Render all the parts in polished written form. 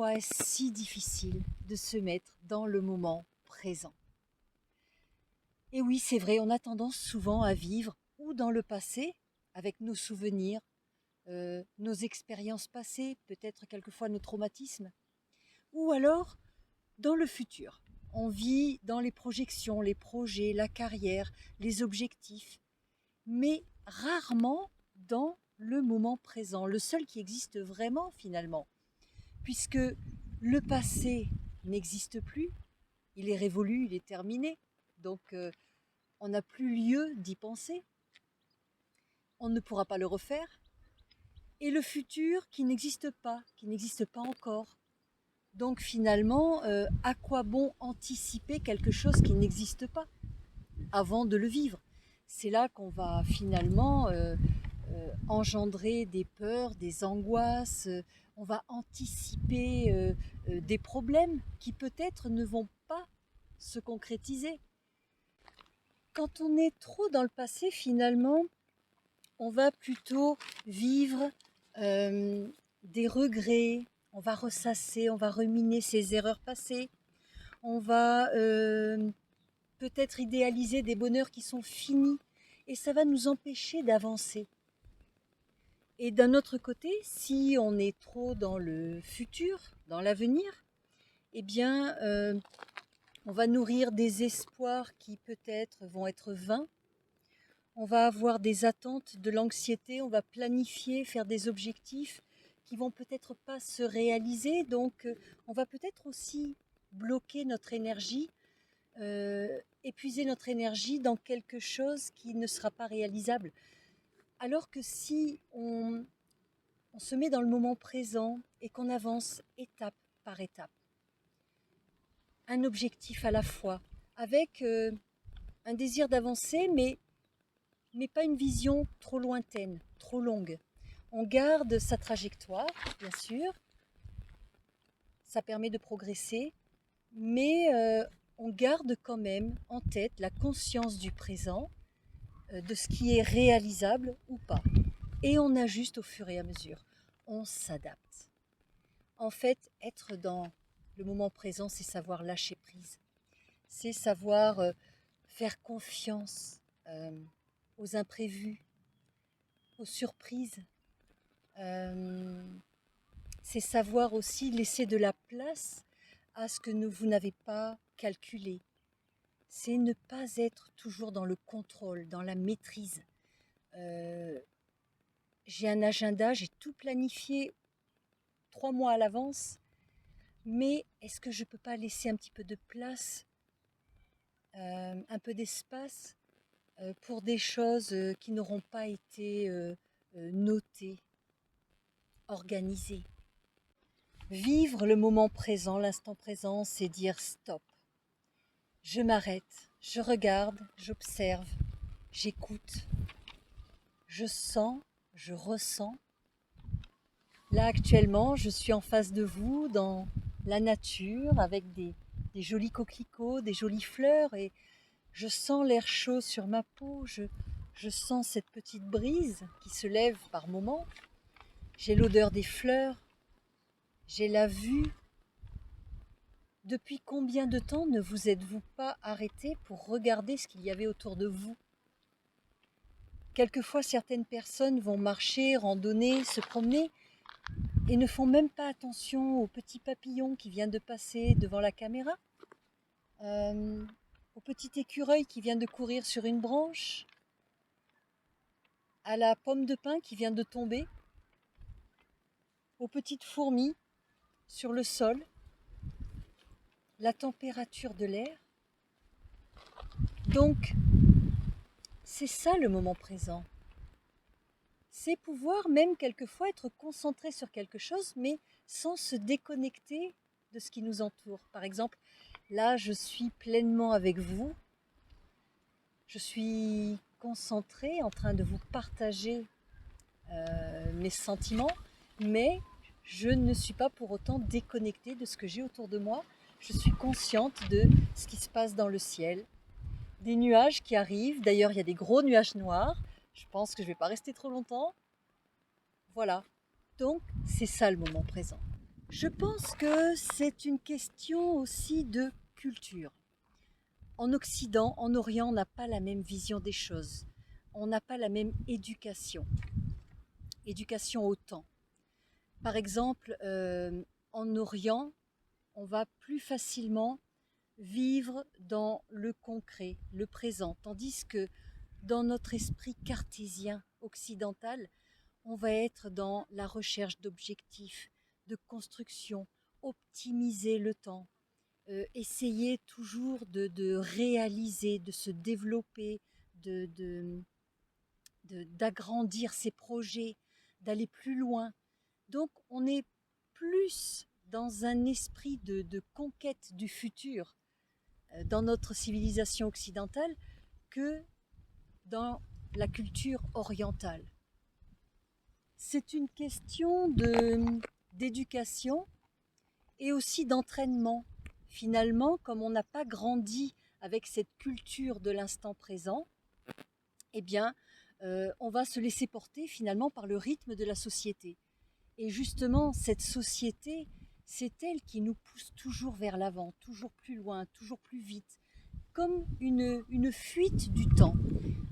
pourquoi est-ce si difficile de se mettre dans le moment présent? Et oui, c'est vrai, on a tendance souvent à vivre ou dans le passé, avec nos souvenirs, nos expériences passées, peut-être quelquefois nos traumatismes, ou alors dans le futur. On vit dans les projections, les projets, la carrière, les objectifs, mais rarement dans le moment présent, le seul qui existe vraiment finalement, puisque le passé n'existe plus, il est révolu, il est terminé, donc on n'a plus lieu d'y penser, on ne pourra pas le refaire, et le futur qui n'existe pas encore. Donc finalement, à quoi bon anticiper quelque chose qui n'existe pas avant de le vivre? C'est là qu'on va finalement engendrer des peurs, des angoisses, on va anticiper des problèmes qui peut-être ne vont pas se concrétiser. Quand on est trop dans le passé, finalement, on va plutôt vivre des regrets, on va ressasser, on va ruminer ses erreurs passées, on va peut-être idéaliser des bonheurs qui sont finis, et ça va nous empêcher d'avancer. Et d'un autre côté, si on est trop dans le futur, dans l'avenir, eh bien, on va nourrir des espoirs qui peut-être vont être vains. On va avoir des attentes, de l'anxiété, on va planifier, faire des objectifs qui vont peut-être pas se réaliser. Donc, on va peut-être aussi bloquer notre énergie, épuiser notre énergie dans quelque chose qui ne sera pas réalisable. Alors que si on se met dans le moment présent et qu'on avance étape par étape, un objectif à la fois, avec un désir d'avancer, mais pas une vision trop lointaine, trop longue. On garde sa trajectoire, bien sûr, ça permet de progresser, mais on garde quand même en tête la conscience du présent, de ce qui est réalisable ou pas. Et on ajuste au fur et à mesure, on s'adapte. En fait, être dans le moment présent, c'est savoir lâcher prise. C'est savoir faire confiance aux imprévus, aux surprises. C'est savoir aussi laisser de la place à ce que vous n'avez pas calculé. C'est ne pas être toujours dans le contrôle, dans la maîtrise. J'ai un agenda, j'ai tout planifié 3 mois à l'avance, mais est-ce que je ne peux pas laisser un petit peu de place, un peu d'espace pour des choses qui n'auront pas été notées, organisées? Vivre le moment présent, l'instant présent, c'est dire stop. Je m'arrête, je regarde, j'observe, j'écoute, je sens, je ressens. Là actuellement, je suis en face de vous dans la nature avec des jolis coquelicots, des jolies fleurs, et je sens l'air chaud sur ma peau, je sens cette petite brise qui se lève par moments, j'ai l'odeur des fleurs, j'ai la vue. Depuis combien de temps ne vous êtes-vous pas arrêté pour regarder ce qu'il y avait autour de vous? Quelquefois, certaines personnes vont marcher, randonner, se promener et ne font même pas attention au petit papillon qui vient de passer devant la caméra, au petit écureuil qui vient de courir sur une branche, à la pomme de pin qui vient de tomber, aux petites fourmis sur le sol, la température de l'air. Donc, c'est ça le moment présent. C'est pouvoir même quelquefois être concentré sur quelque chose, mais sans se déconnecter de ce qui nous entoure. Par exemple, là, je suis pleinement avec vous. Je suis concentrée en train de vous partager mes sentiments, mais je ne suis pas pour autant déconnectée de ce que j'ai autour de moi. Je suis consciente de ce qui se passe dans le ciel, des nuages qui arrivent. D'ailleurs, il y a des gros nuages noirs. Je pense que je ne vais pas rester trop longtemps. Voilà. Donc, c'est ça le moment présent. Je pense que c'est une question aussi de culture. En Occident, en Orient, on n'a pas la même vision des choses. On n'a pas la même éducation au temps. Par exemple, en Orient, on va plus facilement vivre dans le concret, le présent, tandis que dans notre esprit cartésien occidental, on va être dans la recherche d'objectifs, de construction, optimiser le temps, essayer toujours de réaliser, de se développer, d'agrandir ses projets, d'aller plus loin. Donc on est plus dans un esprit de conquête du futur dans notre civilisation occidentale que dans la culture orientale. C'est une question d'éducation et aussi d'entraînement. Finalement, comme on n'a pas grandi avec cette culture de l'instant présent, eh bien, on va se laisser porter finalement par le rythme de la société. Et justement, cette société, c'est elle qui nous pousse toujours vers l'avant, toujours plus loin, toujours plus vite, comme une fuite du temps.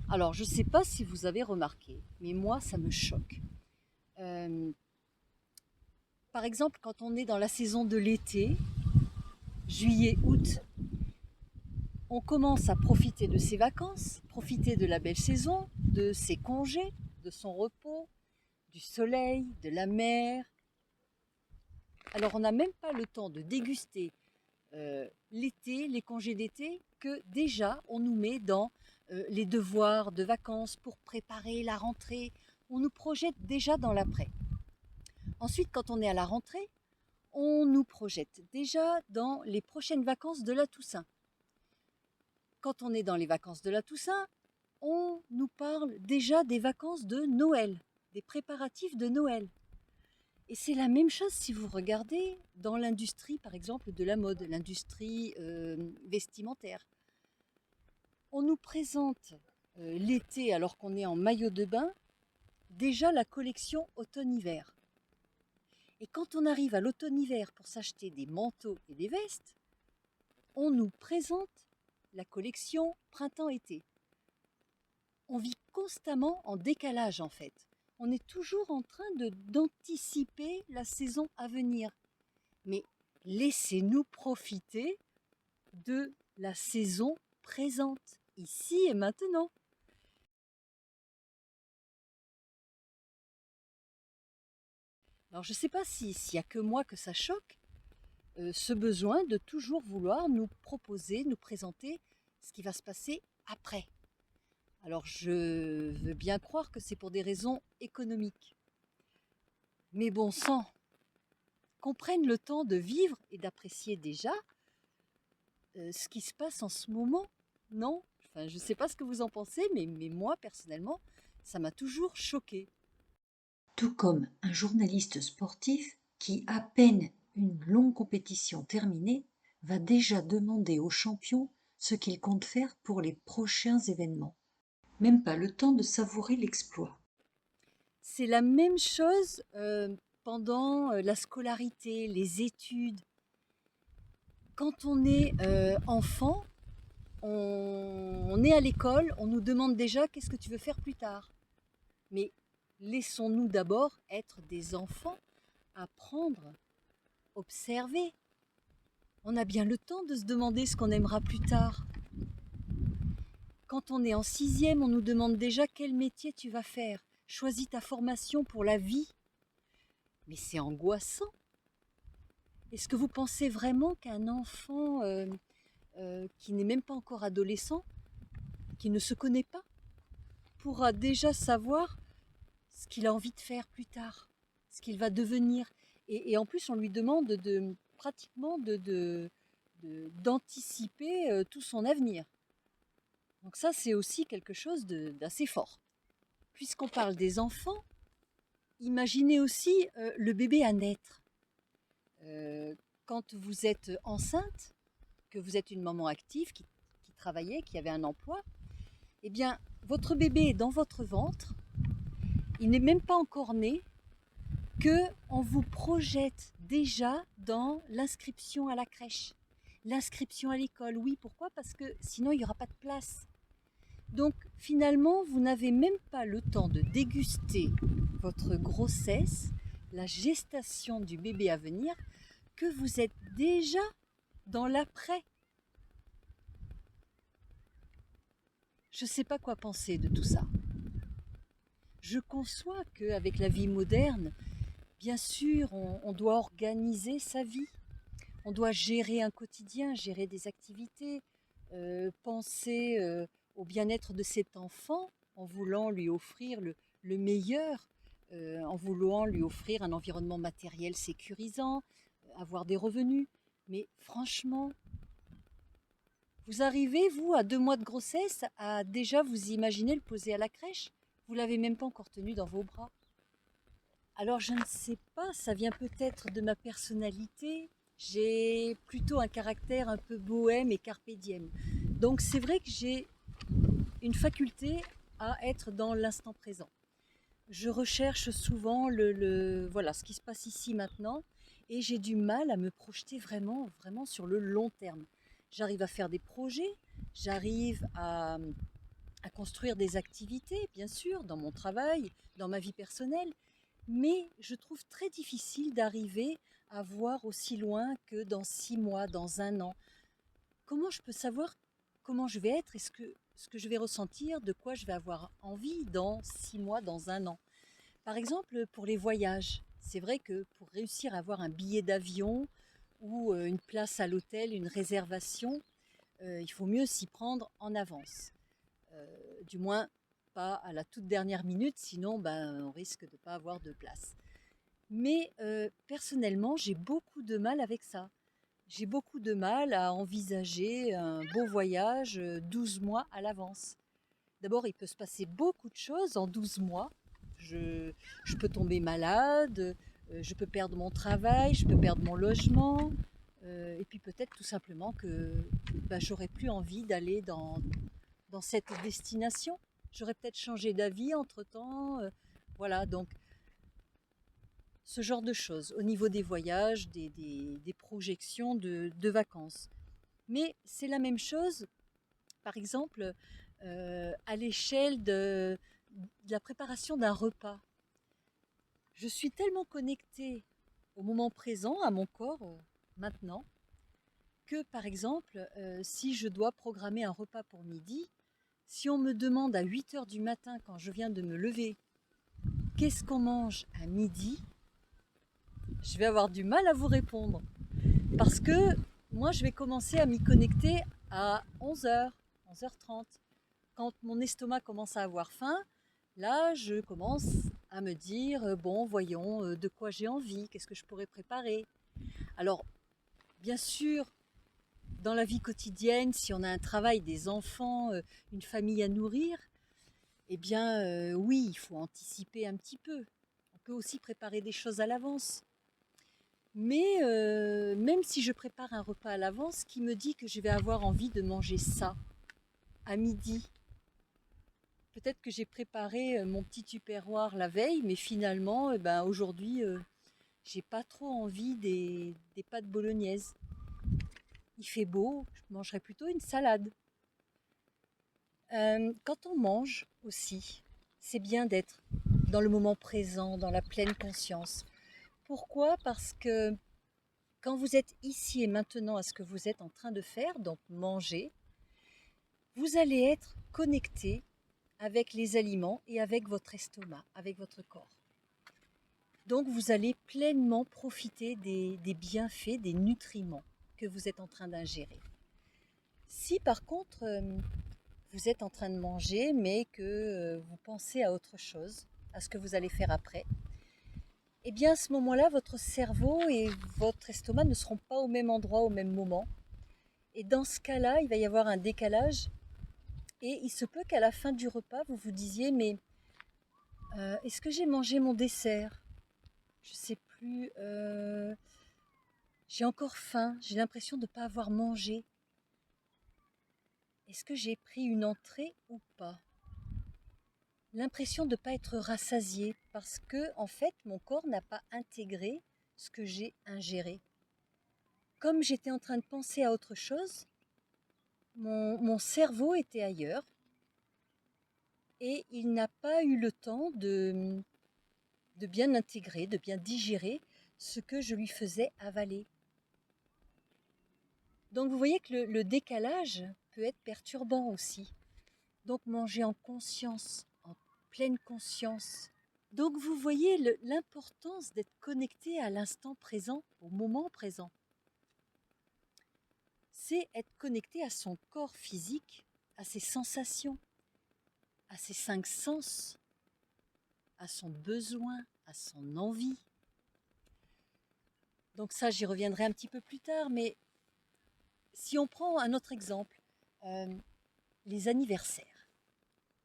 Alors, je ne sais pas si vous avez remarqué, mais moi, ça me choque. Euh, Par exemple, quand on est dans la saison de l'été, juillet, août, on commence à profiter de ses vacances, profiter de la belle saison, de ses congés, de son repos, du soleil, de la mer. Alors on n'a même pas le temps de déguster l'été, les congés d'été, que déjà on nous met dans les devoirs de vacances pour préparer la rentrée. On nous projette déjà dans l'après. Ensuite, quand on est à la rentrée, on nous projette déjà dans les prochaines vacances de la Toussaint. Quand on est dans les vacances de la Toussaint, on nous parle déjà des vacances de Noël, des préparatifs de Noël. Et c'est la même chose si vous regardez dans l'industrie, par exemple, de la mode, l'industrie vestimentaire. On nous présente l'été, alors qu'on est en maillot de bain, déjà la collection automne-hiver. Et quand on arrive à l'automne-hiver pour s'acheter des manteaux et des vestes, on nous présente la collection printemps-été. On vit constamment en décalage en fait. On est toujours en train d'anticiper la saison à venir. Mais laissez-nous profiter de la saison présente, ici et maintenant. Alors je ne sais pas s'il n'y a que moi que ça choque, ce besoin de toujours vouloir nous proposer, nous présenter ce qui va se passer après. Alors je veux bien croire que c'est pour des raisons économiques. Mais bon sang, qu'on prenne le temps de vivre et d'apprécier déjà ce qui se passe en ce moment, non? Enfin, je ne sais pas ce que vous en pensez, mais moi, personnellement, ça m'a toujours choquée. Tout comme un journaliste sportif qui, à peine une longue compétition terminée, va déjà demander au champion ce qu'il compte faire pour les prochains événements. Même pas le temps de savourer l'exploit. C'est la même chose pendant la scolarité, les études. Quand on est enfant, on est à l'école, on nous demande déjà qu'est-ce que tu veux faire plus tard. Mais laissons-nous d'abord être des enfants, apprendre, observer. On a bien le temps de se demander ce qu'on aimera plus tard. Quand on est en sixième, on nous demande déjà quel métier tu vas faire. Choisis ta formation pour la vie. Mais c'est angoissant. Est-ce que vous pensez vraiment qu'un enfant qui n'est même pas encore adolescent, qui ne se connaît pas, pourra déjà savoir ce qu'il a envie de faire plus tard, ce qu'il va devenir? Et en plus, on lui demande pratiquement d'anticiper tout son avenir. Donc ça, c'est aussi quelque chose d'assez fort. Puisqu'on parle des enfants, imaginez aussi le bébé à naître. Quand vous êtes enceinte, que vous êtes une maman active qui travaillait, qui avait un emploi, eh bien, votre bébé est dans votre ventre, il n'est même pas encore né, qu'on vous projette déjà dans l'inscription à la crèche, l'inscription à l'école. Oui, pourquoi? Parce que sinon il n'y aura pas de place. Donc finalement, vous n'avez même pas le temps de déguster votre grossesse, la gestation du bébé à venir, que vous êtes déjà dans l'après. Je ne sais pas quoi penser de tout ça. Je conçois qu'avec la vie moderne, bien sûr, on doit organiser sa vie. On doit gérer un quotidien, gérer des activités, penser au bien-être de cet enfant en voulant lui offrir le meilleur, en voulant lui offrir un environnement matériel sécurisant, avoir des revenus. Mais franchement, vous arrivez, vous, à 2 mois de grossesse, à déjà vous imaginer le poser à la crèche? Vous l'avez même pas encore tenu dans vos bras. Alors je ne sais pas, ça vient peut-être de ma personnalité. J'ai plutôt un caractère un peu bohème et carpe diem. Donc c'est vrai que j'ai une faculté à être dans l'instant présent. Je recherche souvent voilà, ce qui se passe ici maintenant et j'ai du mal à me projeter vraiment, vraiment sur le long terme. J'arrive à faire des projets, j'arrive à construire des activités, bien sûr, dans mon travail, dans ma vie personnelle, mais je trouve très difficile d'arriver à voir aussi loin que dans 6 mois, dans un an. Comment je peux savoir comment je vais être et ce que je vais ressentir, de quoi je vais avoir envie dans 6 mois, dans un an? Par exemple, pour les voyages, c'est vrai que pour réussir à avoir un billet d'avion ou une place à l'hôtel, une réservation, il faut mieux s'y prendre en avance. Du moins, pas à la toute dernière minute, sinon ben, on risque de ne pas avoir de place. Mais personnellement, j'ai beaucoup de mal avec ça. J'ai beaucoup de mal à envisager un beau voyage 12 mois à l'avance. D'abord, il peut se passer beaucoup de choses en 12 mois. Je peux tomber malade, je peux perdre mon travail, je peux perdre mon logement, et puis peut-être tout simplement que bah, j'aurais plus envie d'aller dans cette destination. J'aurais peut-être changé d'avis entre-temps. Voilà, donc ce genre de choses au niveau des voyages, des projections de vacances. Mais c'est la même chose, par exemple, à l'échelle de la préparation d'un repas. Je suis tellement connectée au moment présent, à mon corps, maintenant, que par exemple, si je dois programmer un repas pour midi, si on me demande à 8 heures du matin, quand je viens de me lever, qu'est-ce qu'on mange à midi, je vais avoir du mal à vous répondre. Parce que moi, je vais commencer à m'y connecter à 11 h, 11 h 30. Quand mon estomac commence à avoir faim, là, je commence à me dire, bon, voyons, de quoi j'ai envie, qu'est-ce que je pourrais préparer. Alors, bien sûr, dans la vie quotidienne, si on a un travail, des enfants, une famille à nourrir, eh bien, oui, il faut anticiper un petit peu. On peut aussi préparer des choses à l'avance. Mais même si je prépare un repas à l'avance, qui me dit que je vais avoir envie de manger ça à midi? Peut-être que j'ai préparé mon petit tupperware la veille, mais finalement, ben, aujourd'hui, j'ai pas trop envie des pâtes bolognaises. Il fait beau, je mangerais plutôt une salade. Quand on mange aussi, c'est bien d'être dans le moment présent, dans la pleine conscience. Pourquoi? Parce que quand vous êtes ici et maintenant à ce que vous êtes en train de faire, donc manger, vous allez être connecté avec les aliments et avec votre estomac, avec votre corps. Donc vous allez pleinement profiter des bienfaits, des nutriments que vous êtes en train d'ingérer. Si par contre vous êtes en train de manger mais que vous pensez à autre chose, à ce que vous allez faire après, eh bien à ce moment-là, votre cerveau et votre estomac ne seront pas au même endroit au même moment. Et dans ce cas-là, il va y avoir un décalage et il se peut qu'à la fin du repas, vous vous disiez mais est-ce que j'ai mangé mon dessert? Je ne sais plus. J'ai encore faim, j'ai l'impression de ne pas avoir mangé. Est-ce que j'ai pris une entrée ou pas? L'impression de ne pas être rassasié parce que, en fait, mon corps n'a pas intégré ce que j'ai ingéré. Comme j'étais en train de penser à autre chose, mon cerveau était ailleurs et il n'a pas eu le temps de bien intégrer, de bien digérer ce que je lui faisais avaler. Donc vous voyez que le décalage peut être perturbant aussi. Donc manger en conscience, en pleine conscience. Donc vous voyez l'importance d'être connecté à l'instant présent, au moment présent. C'est être connecté à son corps physique, à ses sensations, à ses 5 sens, à son besoin, à son envie. Donc ça, j'y reviendrai un petit peu plus tard, mais si on prend un autre exemple, les anniversaires.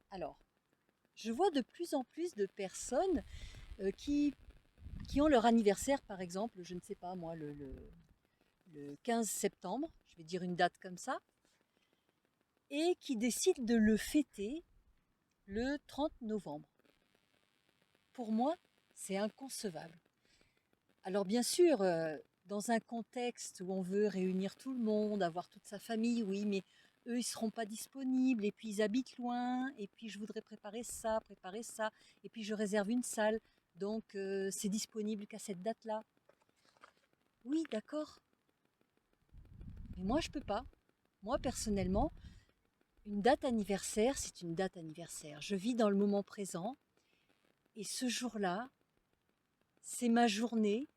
Alors, je vois de plus en plus de personnes qui ont leur anniversaire, par exemple, je ne sais pas moi, le 15 septembre, je vais dire une date comme ça, et qui décident de le fêter le 30 novembre. Pour moi, c'est inconcevable. Alors bien sûr, dans un contexte où on veut réunir tout le monde, avoir toute sa famille, oui, mais eux, ils ne seront pas disponibles, et puis ils habitent loin, et puis je voudrais préparer ça, et puis je réserve une salle, donc c'est disponible qu'à cette date-là. Oui, d'accord, mais moi, je ne peux pas. Moi, personnellement, une date anniversaire, c'est une date anniversaire. Je vis dans le moment présent, et ce jour-là, c'est ma journée.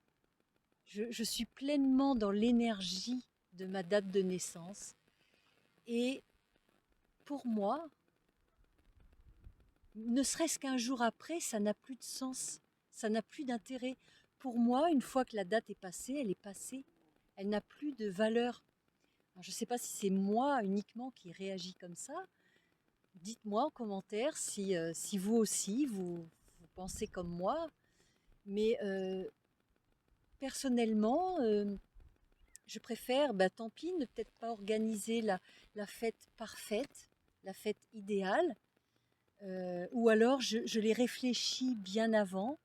Je suis pleinement dans l'énergie de ma date de naissance. Et pour moi, ne serait-ce qu'un jour après, ça n'a plus de sens, ça n'a plus d'intérêt. Pour moi, une fois que la date est passée, elle est passée. Elle n'a plus de valeur. Alors, je ne sais pas si c'est moi uniquement qui réagis comme ça. Dites-moi en commentaire si vous aussi, vous pensez comme moi. Mais personnellement, je préfère, tant pis, ne peut-être pas organiser la fête parfaite, la fête idéale, ou alors je les réfléchis bien avant,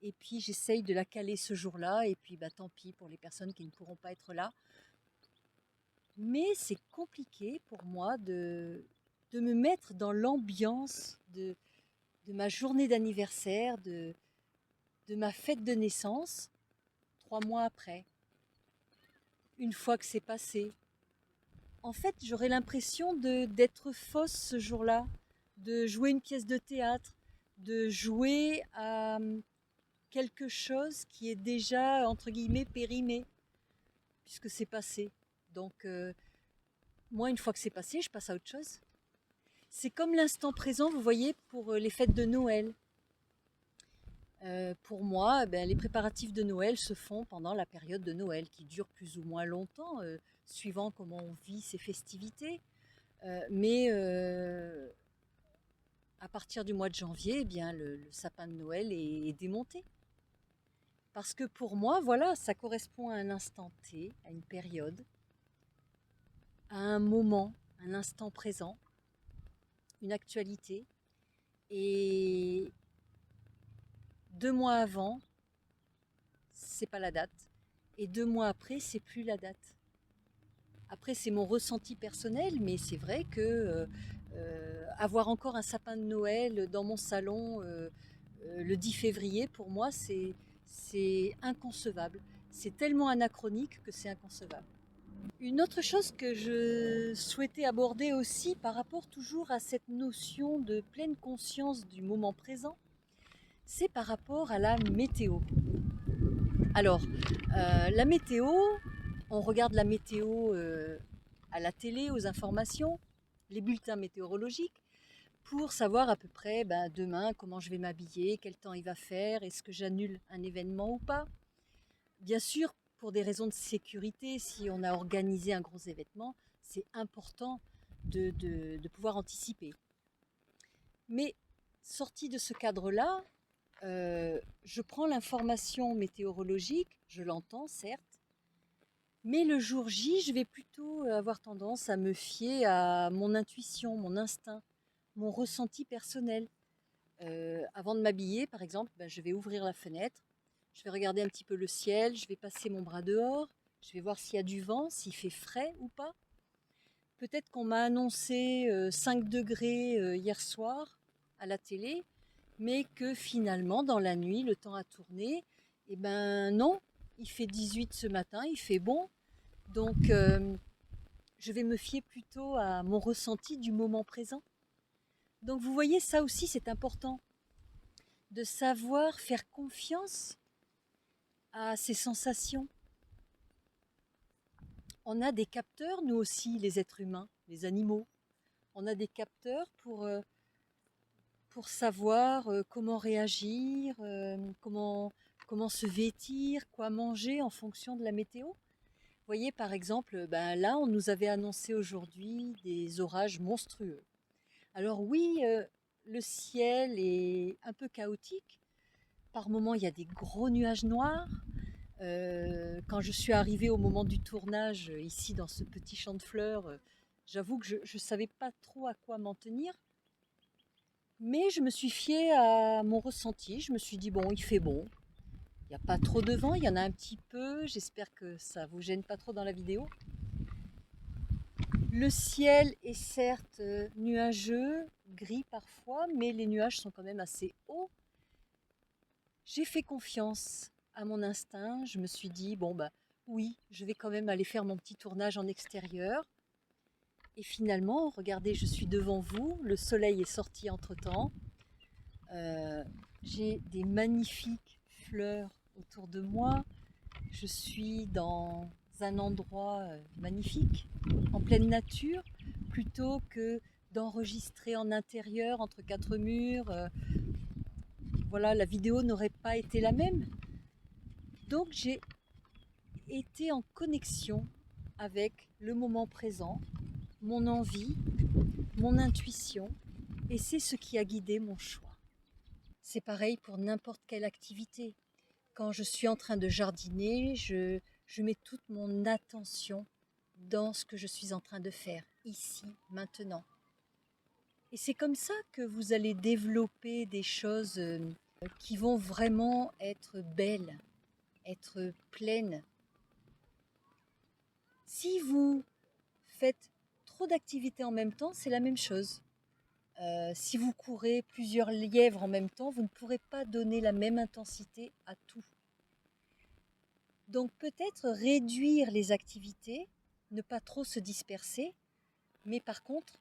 et puis j'essaye de la caler ce jour-là, et puis tant pis pour les personnes qui ne pourront pas être là. Mais c'est compliqué pour moi de me mettre dans l'ambiance de ma journée d'anniversaire, de ma fête de naissance, 3 mois après, une fois que c'est passé. En fait, j'aurais l'impression d'être fausse ce jour-là, de jouer une pièce de théâtre, de jouer à quelque chose qui est déjà, entre guillemets, périmé, puisque c'est passé. Donc, moi, une fois que c'est passé, je passe à autre chose. C'est comme l'instant présent, vous voyez, pour les fêtes de Noël. Pour moi, les préparatifs de Noël se font pendant la période de Noël, qui dure plus ou moins longtemps, suivant comment on vit ces festivités. Mais à partir du mois de janvier, le sapin de Noël est démonté. Parce que pour moi, voilà, ça correspond à un instant T, à une période, à un moment, un instant présent, une actualité. Et 2 mois avant, c'est pas la date. Et 2 mois après, c'est plus la date. Après, c'est mon ressenti personnel, mais c'est vrai que avoir encore un sapin de Noël dans mon salon le 10 février, pour moi, c'est inconcevable. C'est tellement anachronique que c'est inconcevable. Une autre chose que je souhaitais aborder aussi par rapport toujours à cette notion de pleine conscience du moment présent, c'est par rapport à la météo. Alors, la météo, on regarde la météo à la télé, aux informations, les bulletins météorologiques, pour savoir à peu près demain comment je vais m'habiller, quel temps il va faire, est-ce que j'annule un événement ou pas. Bien sûr, pour des raisons de sécurité, si on a organisé un gros événement, c'est important de pouvoir anticiper. Mais sorti de ce cadre-là, je prends l'information météorologique, je l'entends certes, mais le jour J, je vais plutôt avoir tendance à me fier à mon intuition, mon instinct, mon ressenti personnel. Avant de m'habiller, par exemple, je vais ouvrir la fenêtre, Je vais regarder un petit peu le ciel, je vais passer mon bras dehors, je vais voir s'il y a du vent, s'il fait frais ou pas. Peut-être qu'on m'a annoncé 5 degrés hier soir à la télé, mais que finalement, dans la nuit, le temps a tourné. Eh ben non, il fait 18 ce matin, il fait bon. Donc, je vais me fier plutôt à mon ressenti du moment présent. Donc, vous voyez, ça aussi, c'est important de savoir faire confiance à ses sensations. On a des capteurs, nous aussi, les êtres humains, les animaux. On a des capteurs pour savoir comment réagir, comment se vêtir, quoi manger en fonction de la météo. Vous voyez, par exemple, là, on nous avait annoncé aujourd'hui des orages monstrueux. Alors oui, le ciel est un peu chaotique. Par moments, il y a des gros nuages noirs. Quand je suis arrivée au moment du tournage, ici dans ce petit champ de fleurs, j'avoue que je ne savais pas trop à quoi m'en tenir. Mais je me suis fiée à mon ressenti. Je me suis dit, bon, il fait bon. Il n'y a pas trop de vent, il y en a un petit peu. J'espère que ça ne vous gêne pas trop dans la vidéo. Le ciel est certes nuageux, gris parfois, mais les nuages sont quand même assez hauts. J'ai fait confiance à mon instinct. Je me suis dit, bon, oui, je vais quand même aller faire mon petit tournage en extérieur. Et finalement, regardez, je suis devant vous. Le soleil est sorti entre-temps. J'ai des magnifiques fleurs autour de moi. Je suis dans un endroit magnifique, en pleine nature, plutôt que d'enregistrer en intérieur entre quatre murs. Voilà, la vidéo n'aurait pas été la même. Donc j'ai été en connexion avec le moment présent, mon envie, mon intuition, et c'est ce qui a guidé mon choix. C'est pareil pour n'importe quelle activité. Quand je suis en train de jardiner, je mets toute mon attention dans ce que je suis en train de faire, ici, maintenant. Et c'est comme ça que vous allez développer des choses qui vont vraiment être belles, être pleines. Si vous faites trop d'activités en même temps, c'est la même chose. Si vous courez plusieurs lièvres en même temps, vous ne pourrez pas donner la même intensité à tout. Donc peut-être réduire les activités, ne pas trop se disperser, mais par contre,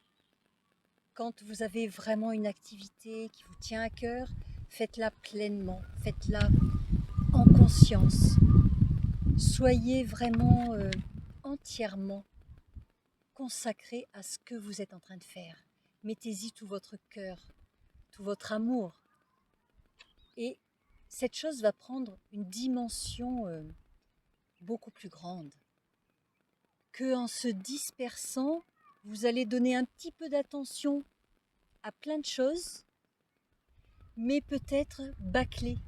quand vous avez vraiment une activité qui vous tient à cœur, faites-la pleinement, faites-la en conscience. Soyez vraiment entièrement consacré à ce que vous êtes en train de faire. Mettez-y tout votre cœur, tout votre amour. Et cette chose va prendre une dimension beaucoup plus grande. Qu'en se dispersant, vous allez donner un petit peu d'attention à plein de choses, mais peut-être bâclées,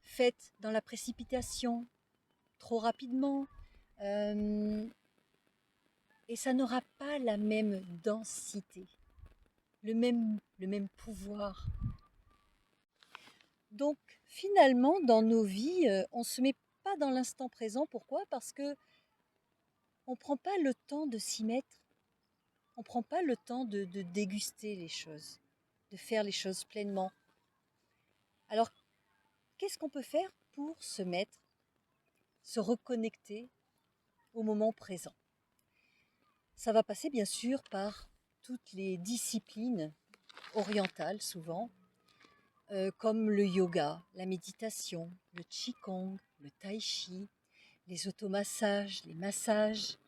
faites dans la précipitation, trop rapidement, et ça n'aura pas la même densité, le même pouvoir. Donc finalement, dans nos vies, on ne se met pas dans l'instant présent. Pourquoi? Parce que on ne prend pas le temps de s'y mettre. On ne prend pas le temps de déguster les choses, de faire les choses pleinement. Alors, qu'est-ce qu'on peut faire pour se reconnecter au moment présent? Ça va passer bien sûr par toutes les disciplines orientales souvent, comme le yoga, la méditation, le qigong, le tai chi, les automassages, les massages,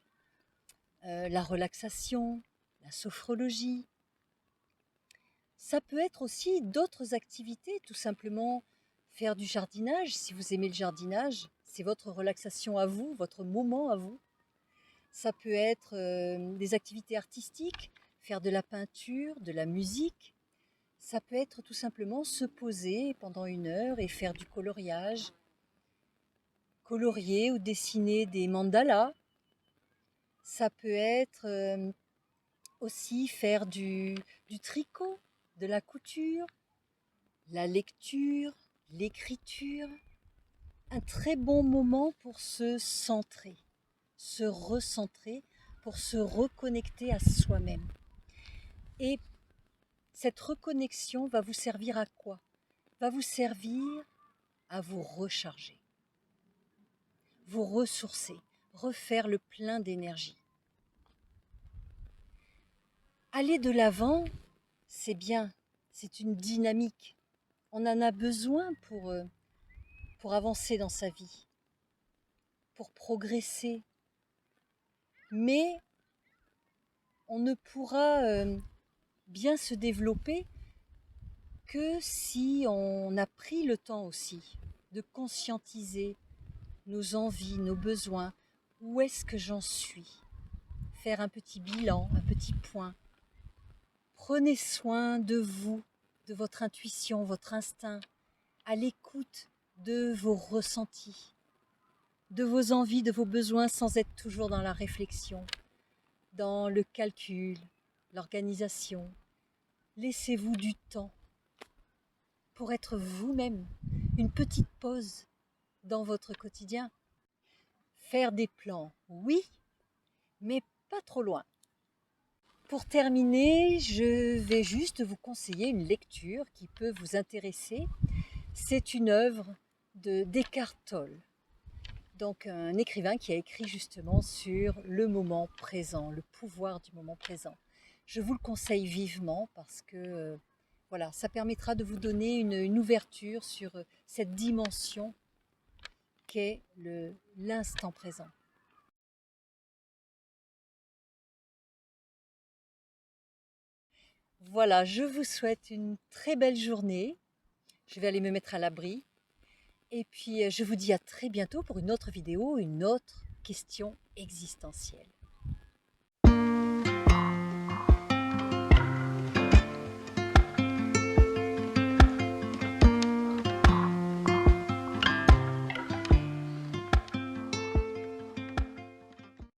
la relaxation, la sophrologie. Ça peut être aussi d'autres activités, tout simplement faire du jardinage. Si vous aimez le jardinage, c'est votre relaxation à vous, votre moment à vous. Ça peut être des activités artistiques, faire de la peinture, de la musique. Ça peut être tout simplement se poser pendant 1 heure et faire du coloriage, colorier ou dessiner des mandalas. Ça peut être aussi faire du tricot, de la couture, la lecture, l'écriture. un très bon moment pour se centrer, se recentrer, pour se reconnecter à soi-même. Et cette reconnexion va vous servir à quoi? Va vous servir à vous recharger, vous ressourcer, refaire le plein d'énergie. Aller de l'avant, c'est bien, c'est une dynamique. On en a besoin pour avancer dans sa vie, pour progresser. Mais on ne pourra bien se développer que si on a pris le temps aussi de conscientiser nos envies, nos besoins. Où est-ce que j'en suis? Faire un petit bilan, un petit point. Prenez soin de vous, de votre intuition, votre instinct, à l'écoute de vos ressentis, de vos envies, de vos besoins, sans être toujours dans la réflexion, dans le calcul, l'organisation. Laissez-vous du temps pour être vous-même, une petite pause dans votre quotidien. Faire des plans, oui, mais pas trop loin. Pour terminer, je vais juste vous conseiller une lecture qui peut vous intéresser. C'est une œuvre d'Eckhart Tolle, donc un écrivain qui a écrit justement sur le moment présent, le pouvoir du moment présent. Je vous le conseille vivement parce que voilà, ça permettra de vous donner une ouverture sur cette dimension qu'est l'instant présent. Voilà, je vous souhaite une très belle journée. Je vais aller me mettre à l'abri. Et puis, je vous dis à très bientôt pour une autre vidéo, une autre question existentielle.